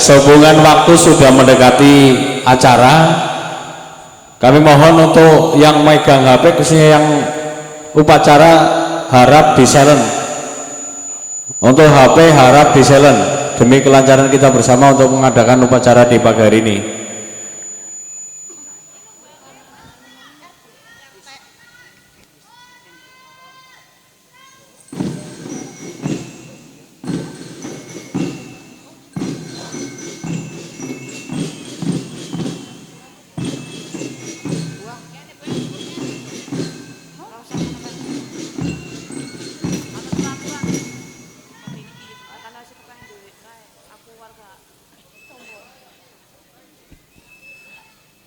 sehubungan waktu sudah mendekati acara, kami mohon untuk yang megang HP khususnya yang upacara harap di silent. Untuk HP harap di silent demi kelancaran kita bersama untuk mengadakan upacara di pagi hari ini.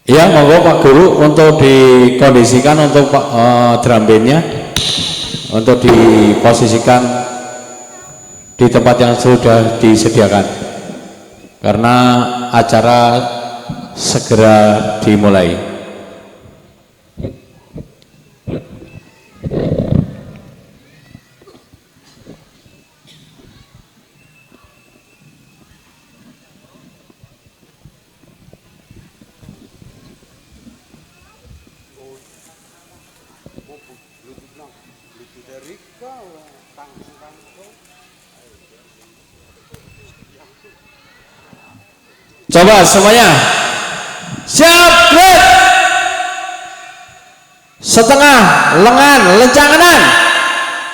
Ya, monggo Pak Guru untuk dikondisikan untuk drum bandnya untuk diposisikan di tempat yang sudah disediakan karena acara segera dimulai. Coba semuanya siap, gerak setengah lengan lencang kanan,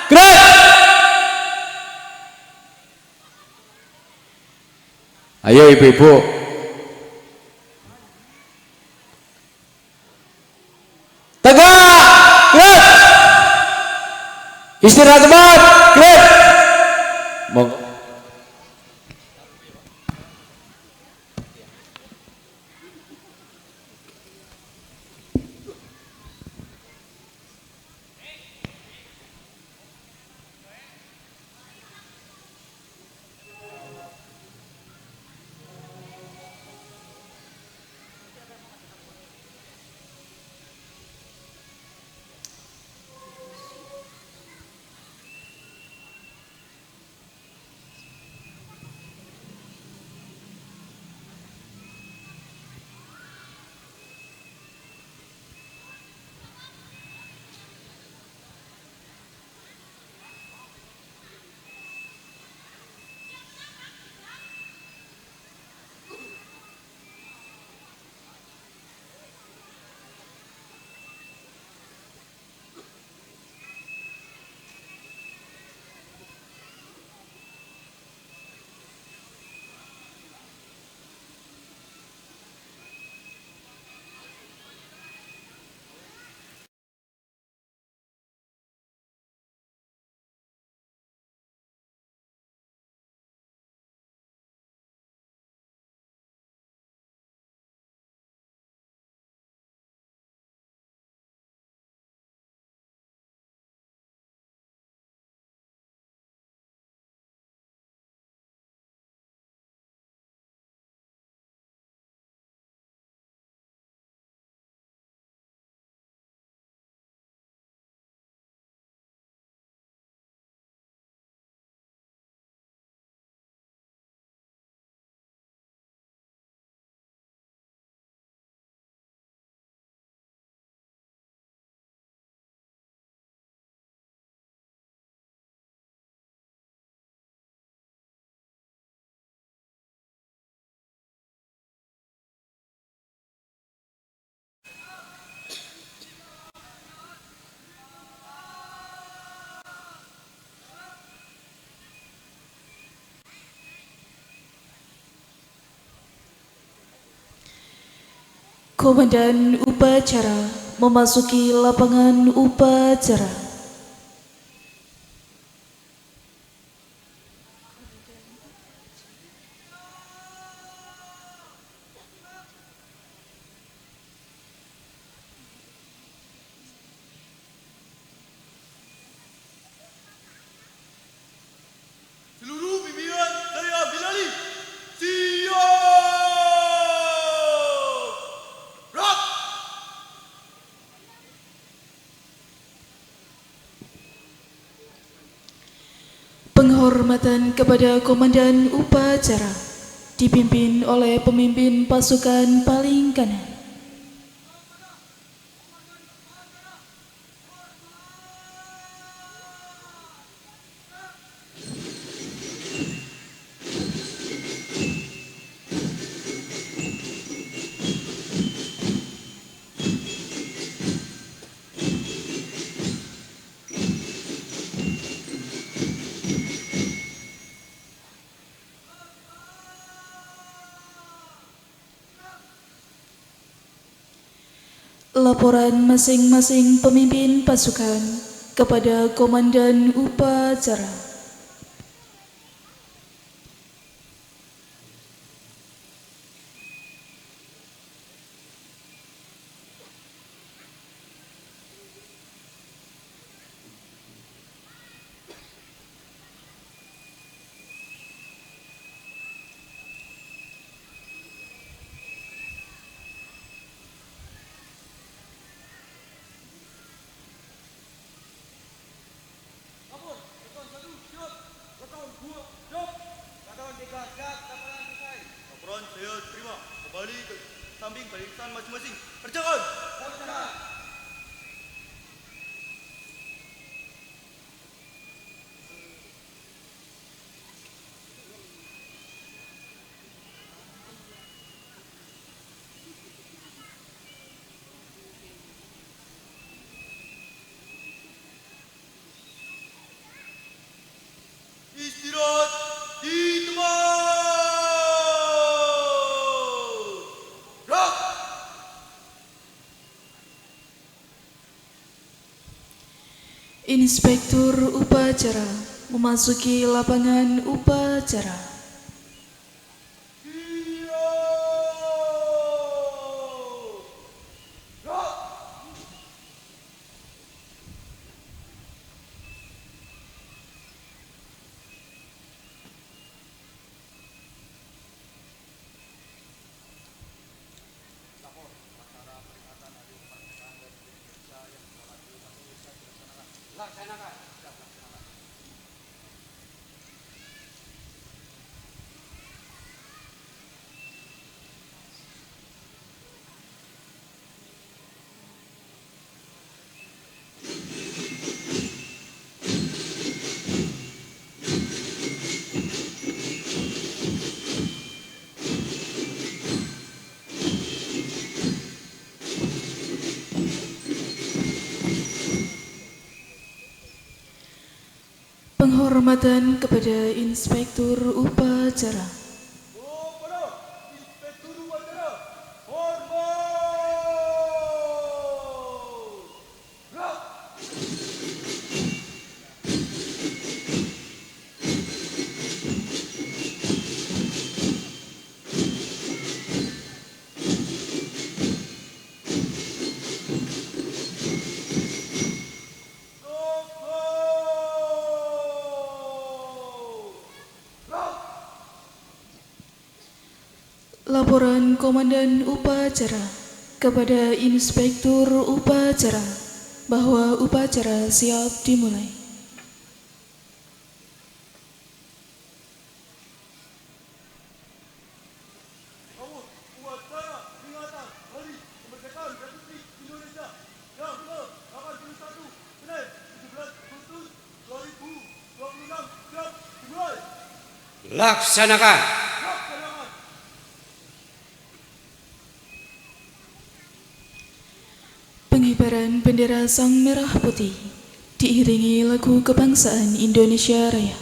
gerak. Ayo ibu-ibu, tegak, gerak, istirahat cepat, gerak. Komandan upacara memasuki lapangan upacara. Seluruh pimpinan dari Abdul Ali, siap! Rock! Penghormatan kepada Komandan upacara dipimpin oleh pemimpin pasukan paling kanan. Laporan masing-masing pemimpin pasukan kepada komandan upacara. Lapor, Katan 1 siap. Katan 2 siap. Katan 3 siap. Laporan selesai. Laporan saya terima. Kembali ke samping barisan masing-masing. Kerjakan. Laksana. Istirahat di tempat. Gerak. Inspektur upacara memasuki lapangan upacara. Penghormatan kepada Inspektur upacara. Kepada Inspektur upacara. Hormat. Gerak. Laporan Komandan Upacara kepada Inspektur Upacara bahwa upacara siap dimulai. Awal upacara peringatan Hari Kemerdekaan Republik Indonesia yang ke-81 Senin 17 Agustus 2026 siap dimulai. Laksanakan. Laksanakan. Pengibaran bendera Sang Merah Putih diiringi lagu kebangsaan Indonesia Raya.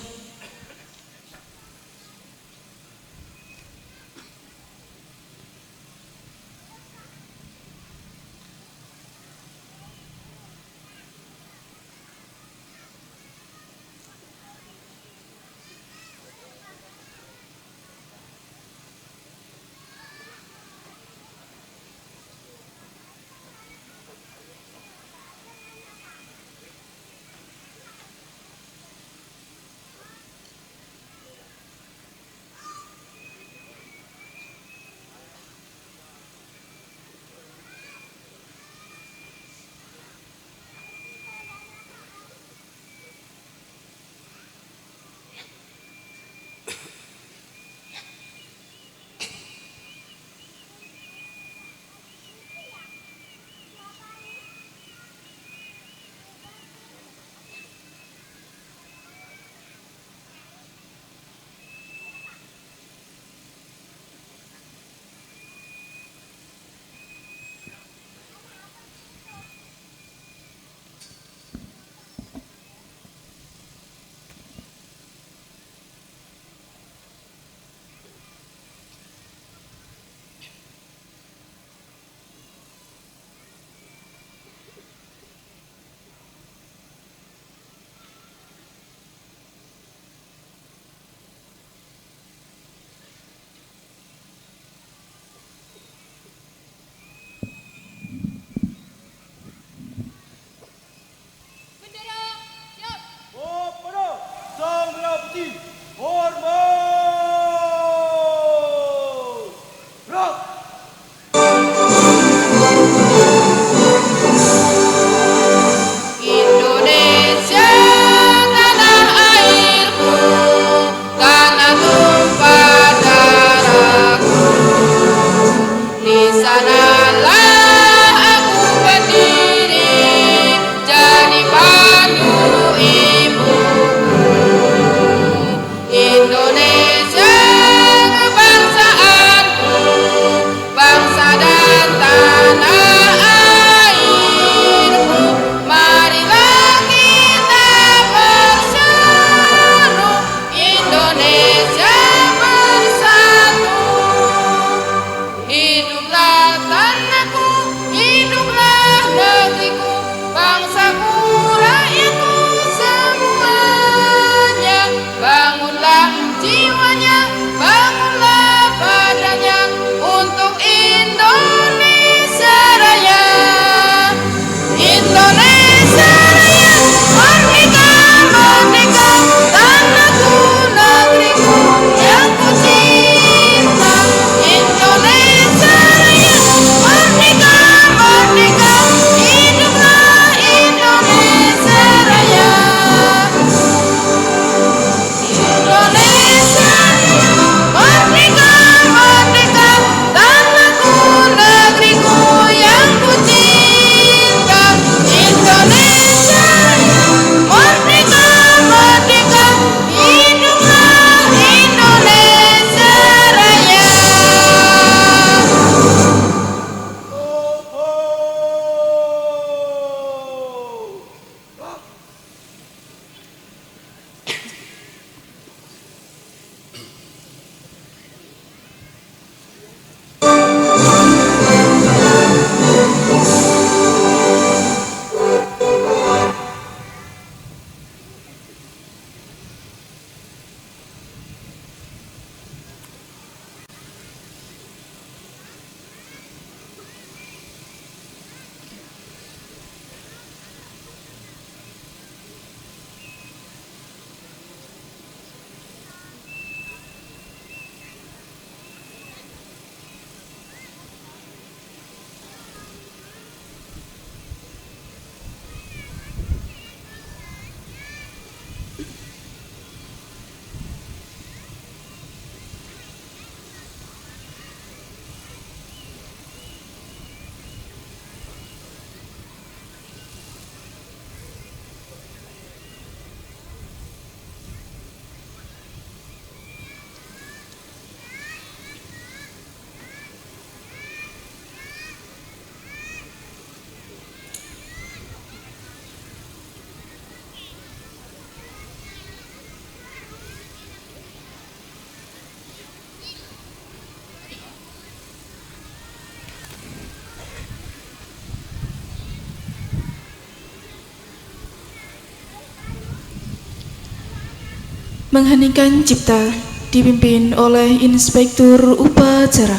Mengheningkan cipta dipimpin oleh Inspektur Upacara.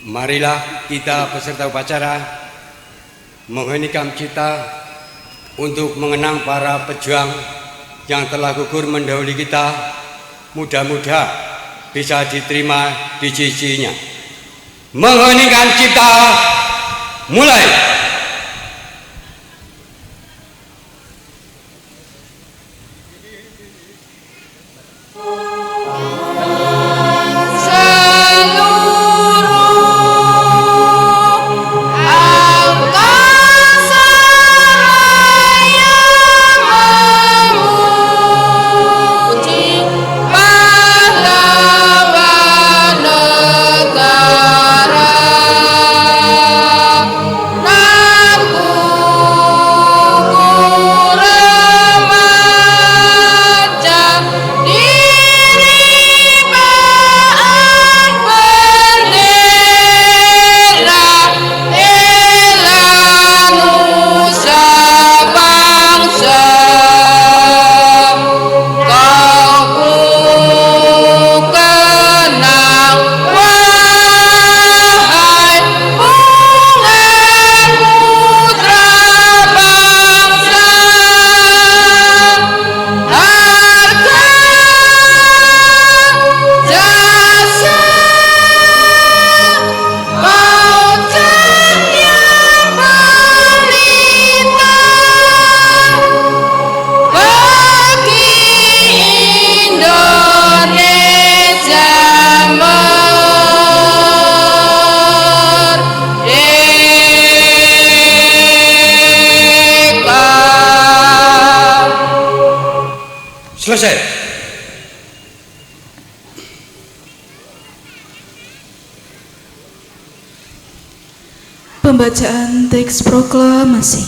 Marilah kita peserta upacara mengheningkan cipta untuk mengenang para pejuang yang telah gugur mendahului kita. Mudah-mudahan bisa diterima di sisinya. Mengheningkan cipta, mulai. Selesai. Pembacaan teks proklamasi.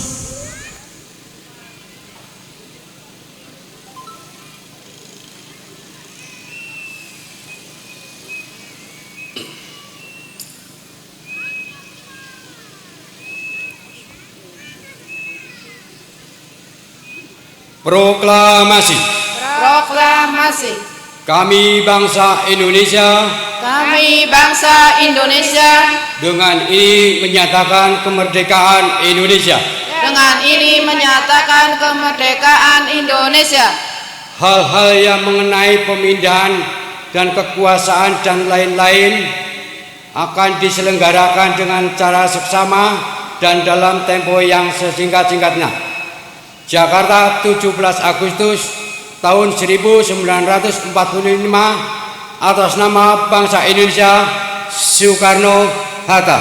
Proklamasi. Proklamasi. Kami bangsa Indonesia Kami bangsa Indonesia dengan ini menyatakan kemerdekaan Indonesia. dengan ini menyatakan kemerdekaan Indonesia. Hal-hal yang mengenai pemindahan dan kekuasaan dan lain-lain akan diselenggarakan dengan cara seksama dan dalam tempo yang sesingkat-singkatnya. Jakarta, 17 Agustus tahun 1945, atas nama bangsa Indonesia, Soekarno-Hatta.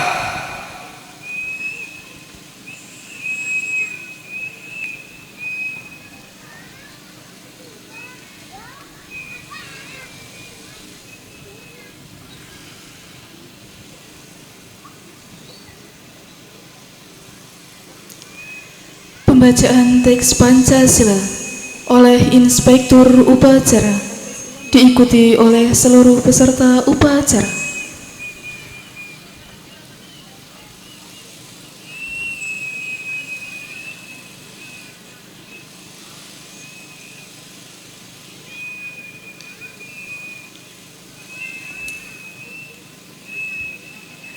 Pembacaan teks Pancasila oleh Inspektur Upacara diikuti oleh seluruh peserta upacara.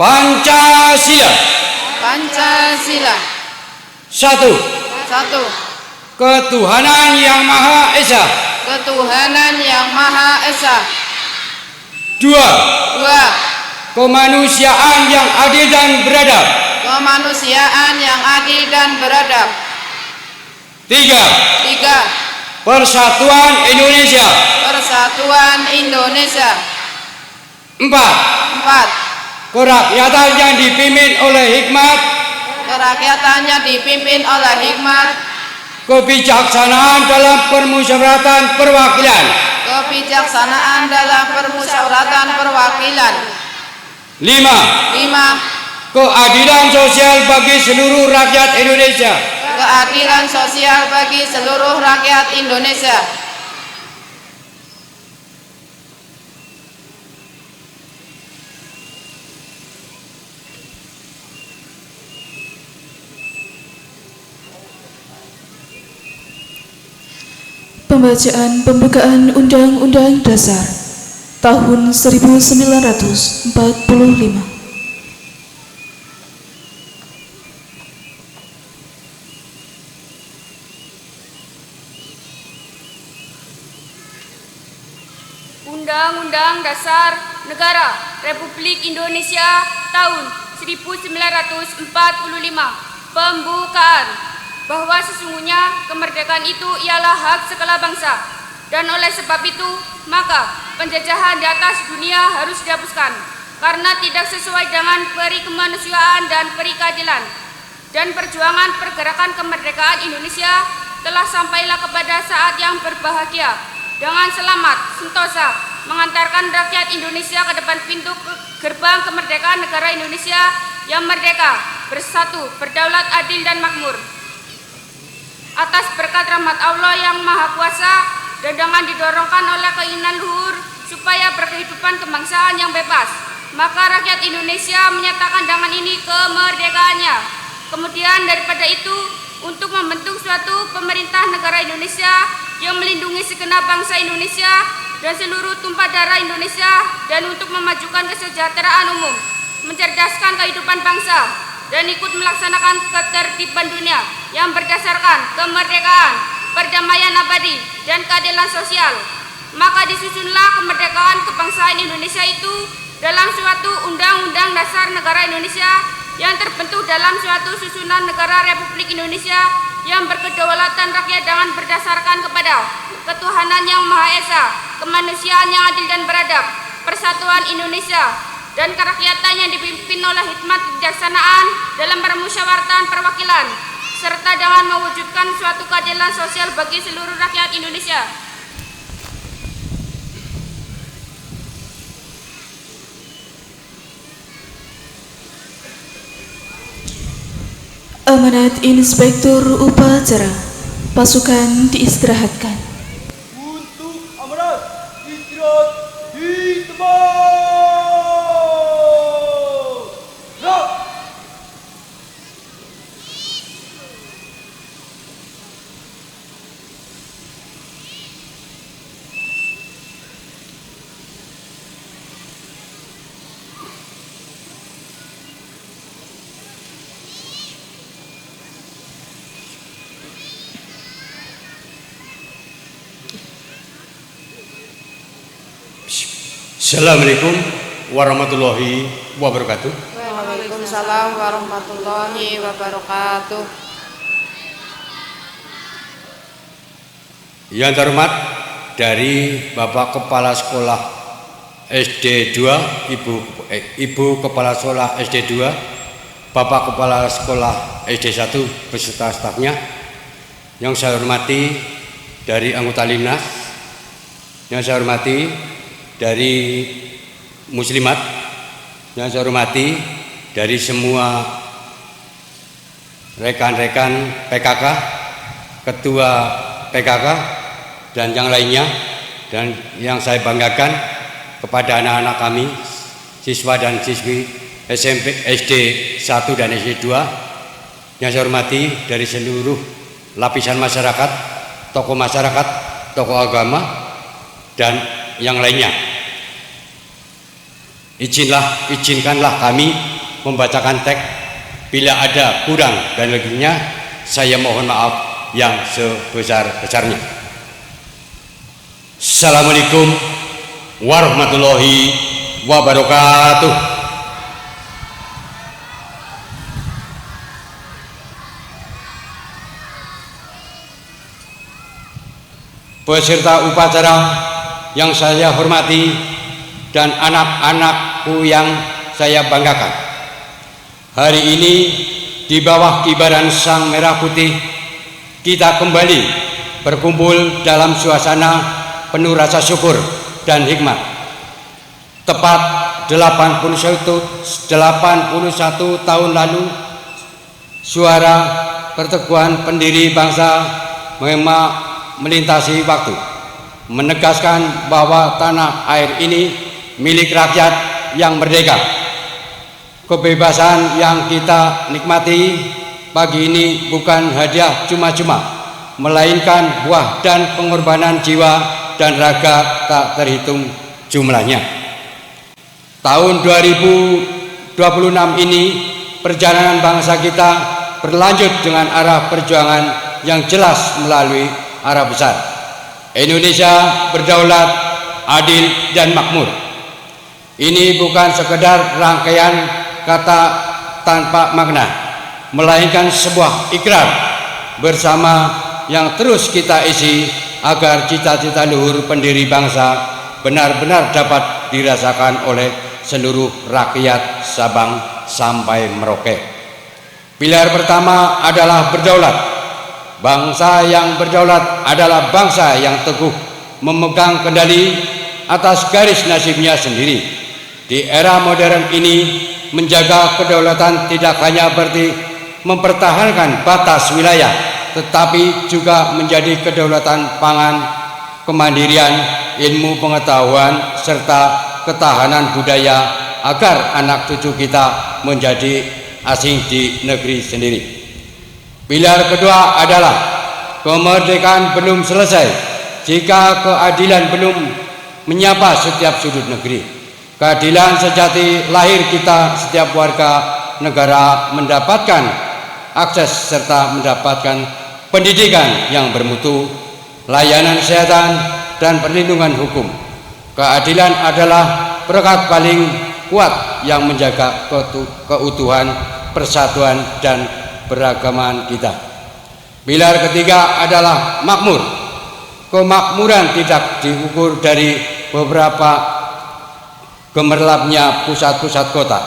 Pancasila. Pancasila. 1. Ketuhanan Yang Maha Esa. Ketuhanan Yang Maha Esa. 2. 2. Kemanusiaan yang adil dan beradab. Kemanusiaan yang adil dan beradab. 3. 3. Persatuan Indonesia. Persatuan Indonesia. 4. 4. Kerakyatan yang dipimpin oleh hikmat, Kerakyatannya dipimpin oleh hikmat, kebijaksanaan dalam permusyawaratan perwakilan. kebijaksanaan dalam permusyawaratan perwakilan. 5. 5. Keadilan sosial bagi seluruh rakyat Indonesia. Keadilan sosial bagi seluruh rakyat Indonesia. Pembacaan pembukaan Undang-Undang Dasar tahun 1945. Undang-Undang Dasar Negara Republik Indonesia tahun 1945. Pembukaan. Bahwa sesungguhnya kemerdekaan itu ialah hak segala bangsa, dan oleh sebab itu maka penjajahan di atas dunia harus dihapuskan karena tidak sesuai dengan peri kemanusiaan dan peri keadilan. Dan perjuangan pergerakan kemerdekaan Indonesia telah sampailah kepada saat yang berbahagia dengan selamat sentosa mengantarkan rakyat Indonesia ke depan pintu gerbang kemerdekaan negara Indonesia yang merdeka, bersatu, berdaulat, adil, dan makmur. Atas berkat rahmat Allah yang Maha Kuasa dan dengan didorongkan oleh keinginan luhur supaya berkehidupan kebangsaan yang bebas, maka rakyat Indonesia menyatakan dengan ini kemerdekaannya. Kemudian daripada itu, untuk membentuk suatu pemerintah negara Indonesia yang melindungi segenap bangsa Indonesia dan seluruh tumpah darah Indonesia, dan untuk memajukan kesejahteraan umum, mencerdaskan kehidupan bangsa, dan ikut melaksanakan ketertiban dunia yang berdasarkan kemerdekaan, perdamaian abadi, dan keadilan sosial. Maka disusunlah kemerdekaan kebangsaan Indonesia itu dalam suatu Undang-Undang Dasar Negara Indonesia yang terbentuk dalam suatu susunan negara Republik Indonesia yang berkedaulatan rakyat dengan berdasarkan kepada ketuhanan yang Maha Esa, kemanusiaan yang adil dan beradab, persatuan Indonesia, dan kerakyatan yang dipimpin oleh hikmat kebijaksanaan dalam permusyawaratan perwakilan, serta dengan mewujudkan suatu keadilan sosial bagi seluruh rakyat Indonesia. Amanat Inspektur Upacara. Pasukan diistirahatkan. Untuk amanat istirahat di tempat. Gerak. Assalamualaikum warahmatullahi wabarakatuh. Waalaikumsalam warahmatullahi wabarakatuh. Yang terhormat dari Bapak Kepala Sekolah SD 2, Ibu Kepala Sekolah SD 2, Bapak Kepala Sekolah SD 1 beserta stafnya. Yang saya hormati dari anggota Limnas, yang saya hormati dari muslimat, yang saya hormati dari semua rekan-rekan PKK, ketua PKK, dan yang lainnya, dan yang saya banggakan kepada anak-anak kami, siswa dan siswi SMP, SD 1 dan SD 2, yang saya hormati dari seluruh lapisan masyarakat, tokoh masyarakat, tokoh agama, dan yang lainnya. Izinkanlah kami membacakan teks. Bila ada kurang dan lebihnya, saya mohon maaf yang sebesar-besarnya. Assalamualaikum warahmatullahi wabarakatuh. Peserta upacara yang saya hormati dan anak-anakku yang saya banggakan, hari ini di bawah kibaran Sang Merah Putih kita kembali berkumpul dalam suasana penuh rasa syukur dan hikmat. Tepat 81 tahun lalu, suara perteguhan pendiri bangsa melintasi waktu, menegaskan bahwa tanah air ini milik rakyat yang merdeka. Kebebasan yang kita nikmati pagi ini bukan hadiah cuma-cuma, melainkan buah dan pengorbanan jiwa dan raga tak terhitung jumlahnya. Tahun 2026 ini perjalanan bangsa kita berlanjut dengan arah perjuangan yang jelas melalui arah besar. Indonesia berdaulat, adil dan makmur. Ini bukan sekedar rangkaian kata tanpa makna, melainkan sebuah ikrar bersama yang terus kita isi agar cita-cita luhur pendiri bangsa benar-benar dapat dirasakan oleh seluruh rakyat Sabang sampai Merauke. Pilar pertama adalah berdaulat. Bangsa yang berdaulat adalah bangsa yang teguh memegang kendali atas garis nasibnya sendiri. Di era modern ini, menjaga kedaulatan tidak hanya berarti mempertahankan batas wilayah, tetapi juga menjadi kedaulatan pangan, kemandirian, ilmu pengetahuan, serta ketahanan budaya agar anak cucu kita menjadi asing di negeri sendiri. Pilar kedua adalah kemerdekaan belum selesai jika keadilan belum menyapa setiap sudut negeri. Keadilan sejati lahir kita setiap warga negara mendapatkan akses serta mendapatkan pendidikan yang bermutu, layanan kesehatan dan perlindungan hukum. Keadilan adalah perekat paling kuat yang menjaga keutuhan, persatuan dan beragaman kita. Pilar ketiga adalah makmur. Kemakmuran tidak diukur dari beberapa gemerlapnya pusat-pusat kota,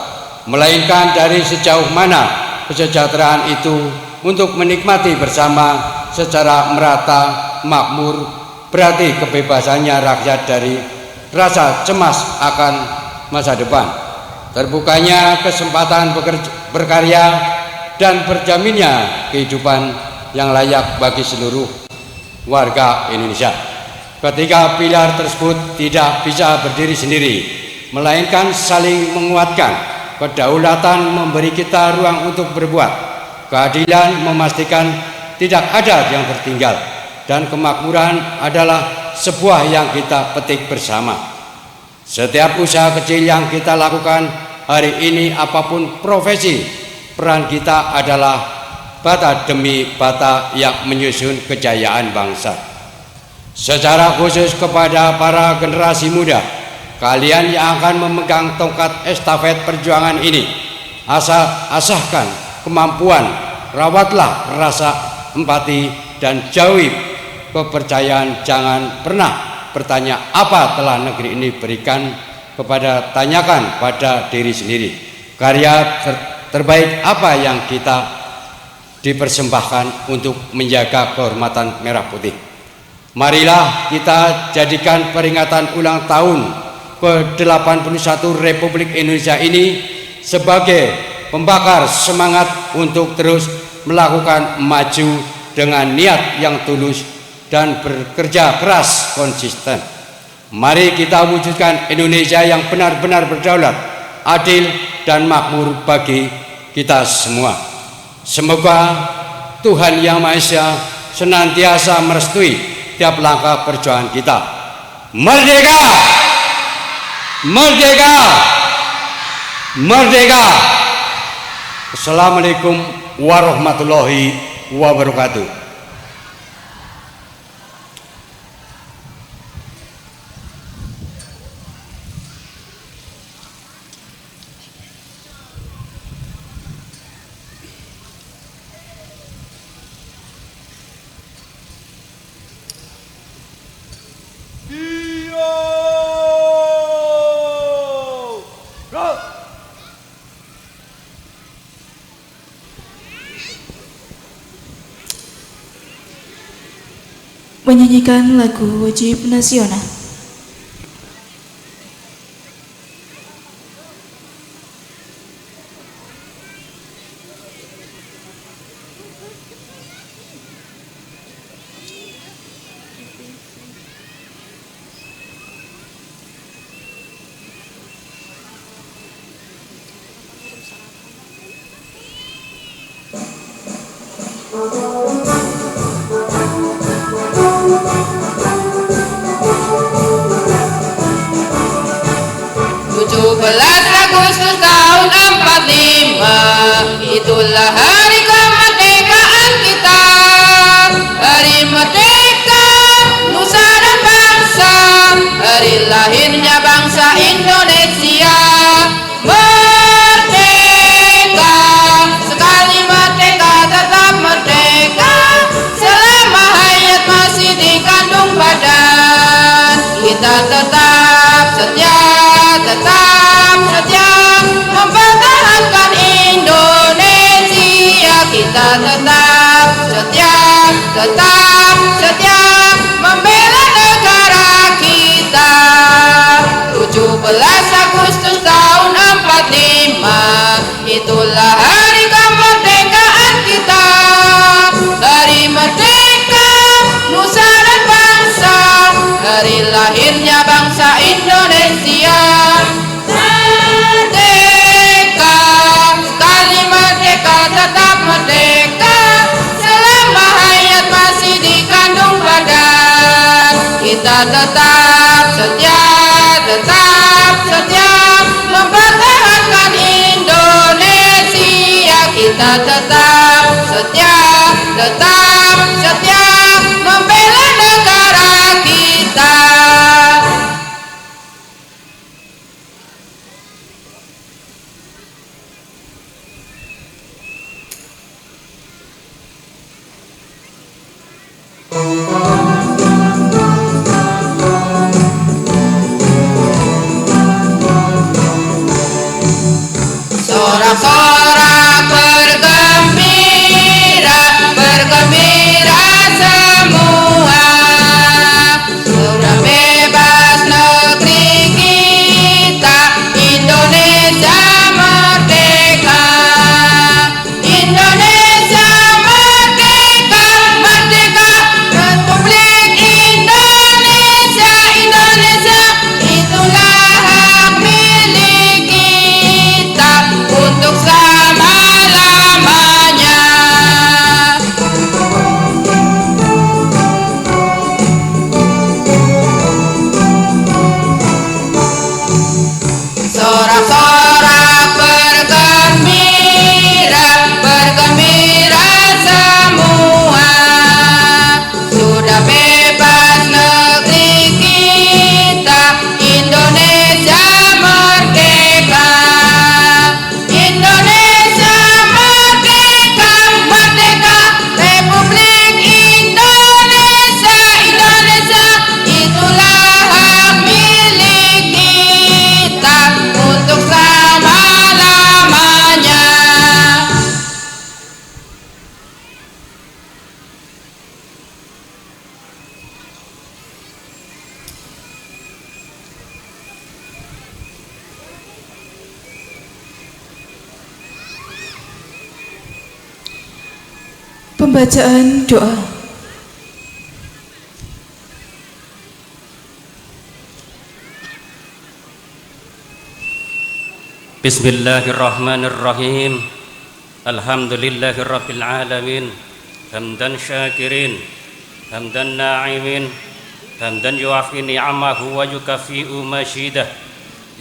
melainkan dari sejauh mana kesejahteraan itu untuk menikmati bersama secara merata. Makmur berarti kebebasannya rakyat dari rasa cemas akan masa depan, terbukanya kesempatan berkarya dan berjaminnya kehidupan yang layak bagi seluruh warga Indonesia. Ketiga pilar tersebut tidak bisa berdiri sendiri, melainkan saling menguatkan. Kedaulatan memberi kita ruang untuk berbuat, keadilan memastikan tidak ada yang tertinggal, dan kemakmuran adalah sebuah yang kita petik bersama. Setiap usaha kecil yang kita lakukan hari ini, apapun profesi, peran kita adalah bata demi bata yang menyusun kejayaan bangsa. Secara khusus kepada para generasi muda, kalian yang akan memegang tongkat estafet perjuangan ini, asahkan kemampuan, rawatlah rasa empati dan jauhi kepercayaan. Jangan pernah bertanya apa telah negeri ini berikan, kepada tanyakan pada diri sendiri, karya terbaik apa yang kita dipersembahkan untuk menjaga kehormatan merah putih. Marilah kita jadikan peringatan ulang tahun ke-81 Republik Indonesia ini sebagai pembakar semangat untuk terus melakukan maju dengan niat yang tulus dan bekerja keras konsisten. Mari kita wujudkan Indonesia yang benar-benar berdaulat, adil dan makmur bagi kita semua. Semoga Tuhan Yang Maha Esa senantiasa merestui tiap langkah perjuangan kita. Merdeka! Merdeka! Merdeka! Assalamualaikum warahmatullahi wabarakatuh. Menyanyikan lagu wajib nasional. tahun 45. Itulah hari kemerdekaan kita, hari merdeka nusa dan bangsa, hari lahirnya bangsa Indonesia. Merdeka, sekali merdeka tetap merdeka, selama hayat masih dikandung badan. Kita tetap setia mempertahankan Indonesia. Kita tetap setia membela negara kita. 17 Agustus tahun 45, itulah hari kemerdekaan kita, hari merdeka nusa dan bangsa, hari lahirnya bangsa Indonesia. Merdeka, sekali merdeka tetap merdeka, selama hayat masih dikandung badan. Kita tetap setia mempertahankan Indonesia. Kita tetap setia membela negara kita. Sorak-sorak bergembira semua, sudah bebas negeri kita, Indonesia merdeka. Indonesia merdeka, Republik Indonesia. Itulah hak milik kita untuk selama-lamanya. Sorak-sorak bergembira semua, sudah bebas negeri kita, Indonesia merdeka. Indonesia merdeka, Republik Indonesia. Itulah hak milik kita untuk selama-lamanya. Pembacaan doa. Bismillahirrahmanirrahim. Alhamdulillahirabbil alamin. Hamdan syakirin, hamdan na'imin, hamdan yuafi ni'amahu wa yukafi'u masyidah.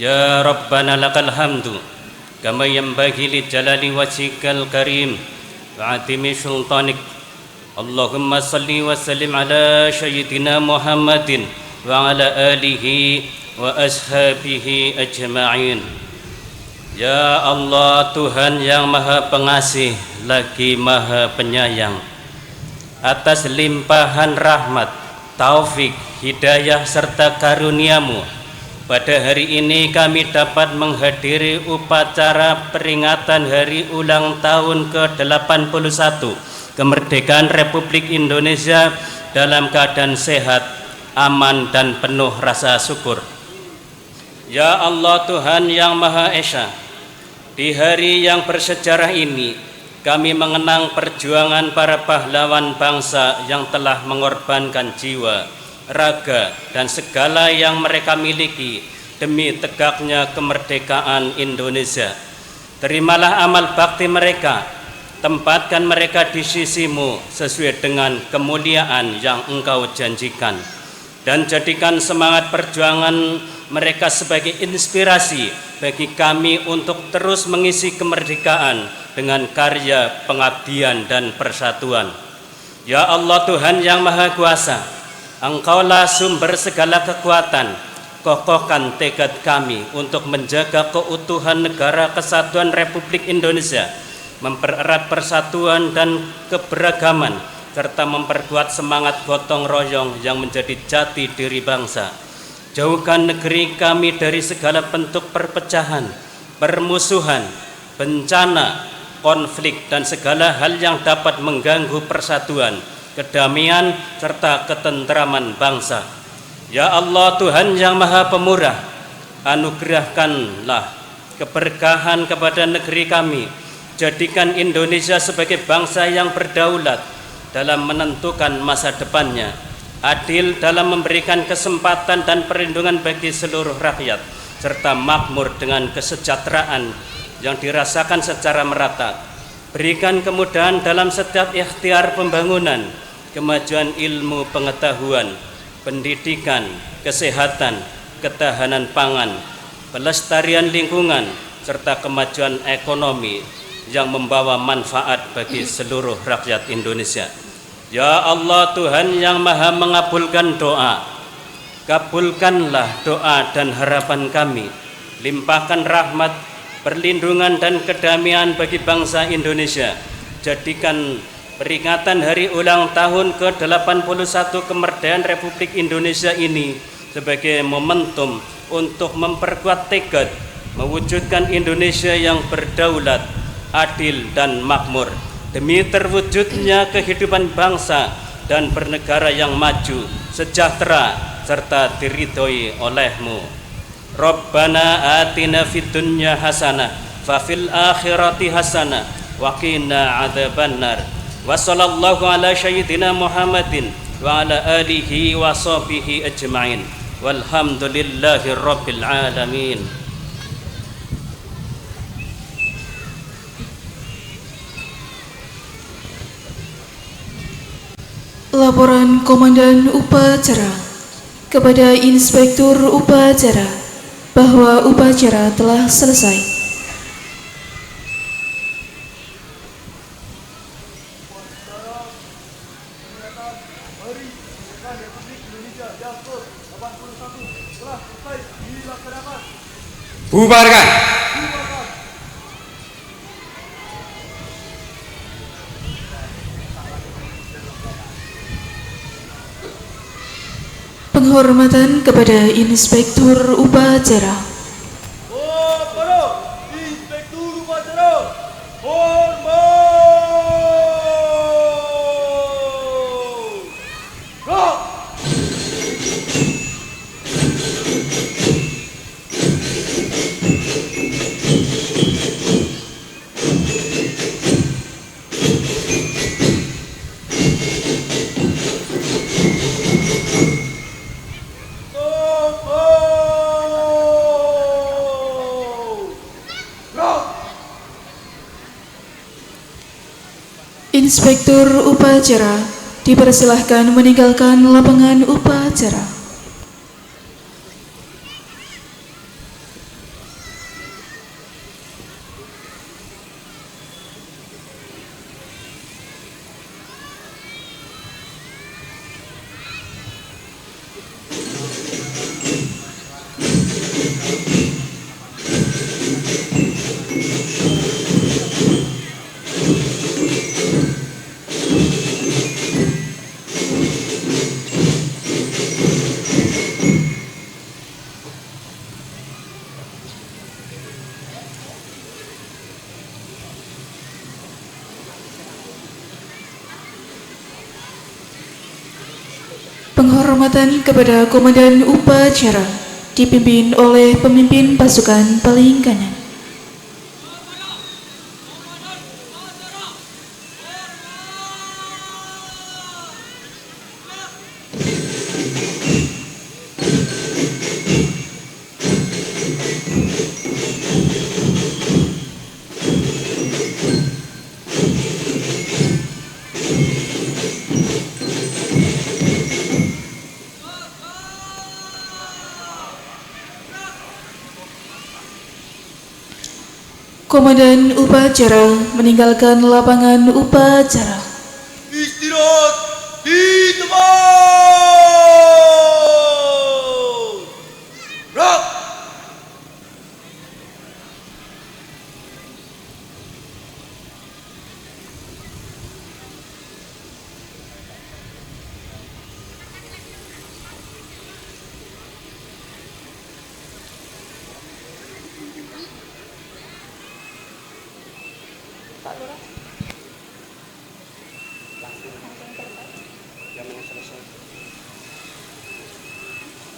Ya Rabbana lakal hamdu kama yanbaghi li jalali wajhikal karim wa 'azimi sultanik. Allahumma salli wa sallim ala sayyidina Muhammadin wa ala alihi wa ashabihi ajma'in. Ya Allah, Tuhan yang Maha Pengasih lagi Maha Penyayang, atas limpahan rahmat, taufik, hidayah serta karunia-Mu, pada hari ini kami dapat menghadiri upacara peringatan hari ulang tahun ke-81 kemerdekaan Republik Indonesia dalam keadaan sehat, aman dan penuh rasa syukur. Ya Allah, Tuhan yang Maha Esa, di hari yang bersejarah ini kami mengenang perjuangan para pahlawan bangsa yang telah mengorbankan jiwa, raga dan segala yang mereka miliki demi tegaknya kemerdekaan Indonesia. Terimalah amal bakti mereka, tempatkan mereka di sisi-Mu sesuai dengan kemuliaan yang Engkau janjikan. dan jadikan semangat perjuangan mereka sebagai inspirasi bagi kami untuk terus mengisi kemerdekaan dengan karya pengabdian dan persatuan. Ya Allah Tuhan yang Maha Kuasa, Engkaulah sumber segala kekuatan. Kokohkan tekad kami untuk menjaga keutuhan negara kesatuan Republik Indonesia, mempererat persatuan dan keberagaman, serta memperkuat semangat gotong royong yang menjadi jati diri bangsa. Jauhkan negeri kami dari segala bentuk perpecahan, permusuhan, bencana, konflik, dan segala hal yang dapat mengganggu persatuan, kedamaian, serta ketentraman bangsa. Ya Allah Tuhan yang Maha Pemurah, anugerahkanlah keberkahan kepada negeri kami. Jadikan Indonesia sebagai bangsa yang berdaulat dalam menentukan masa depannya, adil dalam memberikan kesempatan dan perlindungan bagi seluruh rakyat, serta makmur dengan kesejahteraan yang dirasakan secara merata. Berikan kemudahan dalam setiap ikhtiar pembangunan, kemajuan ilmu pengetahuan, pendidikan, kesehatan, ketahanan pangan, pelestarian lingkungan, serta kemajuan ekonomi yang membawa manfaat bagi seluruh rakyat Indonesia. Ya Allah Tuhan yang Maha mengabulkan doa, kabulkanlah doa dan harapan kami. Limpahkan rahmat, perlindungan dan kedamaian bagi bangsa Indonesia. Jadikan peringatan hari ulang tahun ke-81 kemerdekaan Republik Indonesia ini sebagai momentum untuk memperkuat tekad mewujudkan Indonesia yang berdaulat, adil dan makmur, demi terwujudnya kehidupan bangsa dan bernegara yang maju, sejahtera, serta diridhoi oleh-Mu. Rabbana atina fid dunya hasanah wa fil akhirati hasanah wa qina adzabannar. Wa sallallahu ala sayyidina Muhammadin wa ala alihi wa sahbihi ajma'in. Walhamdulillahi rabbil alamin. Laporan Komandan Upacara kepada Inspektur Upacara bahwa upacara telah selesai. Hari Kemerdekaan Republik Indonesia yang ke-81 telah selesai dilaksanakan. Bubarkan. Penghormatan kepada Inspektur Upacara. Para Inspektur Upacara, hormat. Gerak. Inspektur Upacara dipersilahkan meninggalkan lapangan upacara. Penghormatan kepada Komandan Upacara dipimpin oleh pemimpin pasukan paling kanan. Komandan upacara meninggalkan lapangan upacara. Istirahat di tempat. Rak.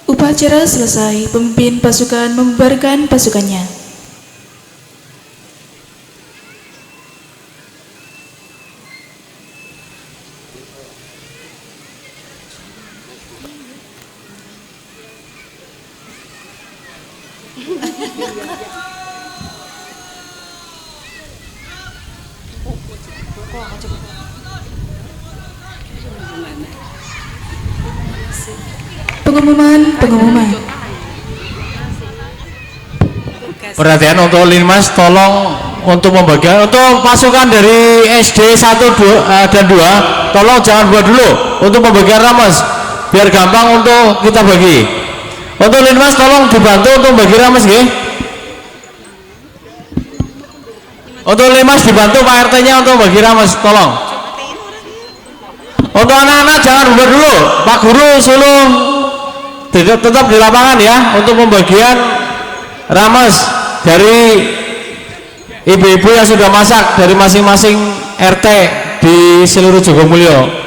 Upacara selesai, pemimpin pasukan membubarkan pasukannya. Pengumuman. Perhatian untuk Linmas, tolong untuk pembagian untuk pasukan dari SD 1 dan 2 tolong jangan buat dulu untuk pembagian rames biar gampang untuk kita bagi. Untuk Linmas tolong dibantu untuk bagi rames nggih. Untuk Linmas dibantu Pak RT nya untuk bagi rames tolong. Untuk anak-anak jangan buat dulu, Pak Guru suruh tetap di lapangan ya untuk pembagian rames dari ibu-ibu yang sudah masak dari masing-masing RT di seluruh Jogomulyo.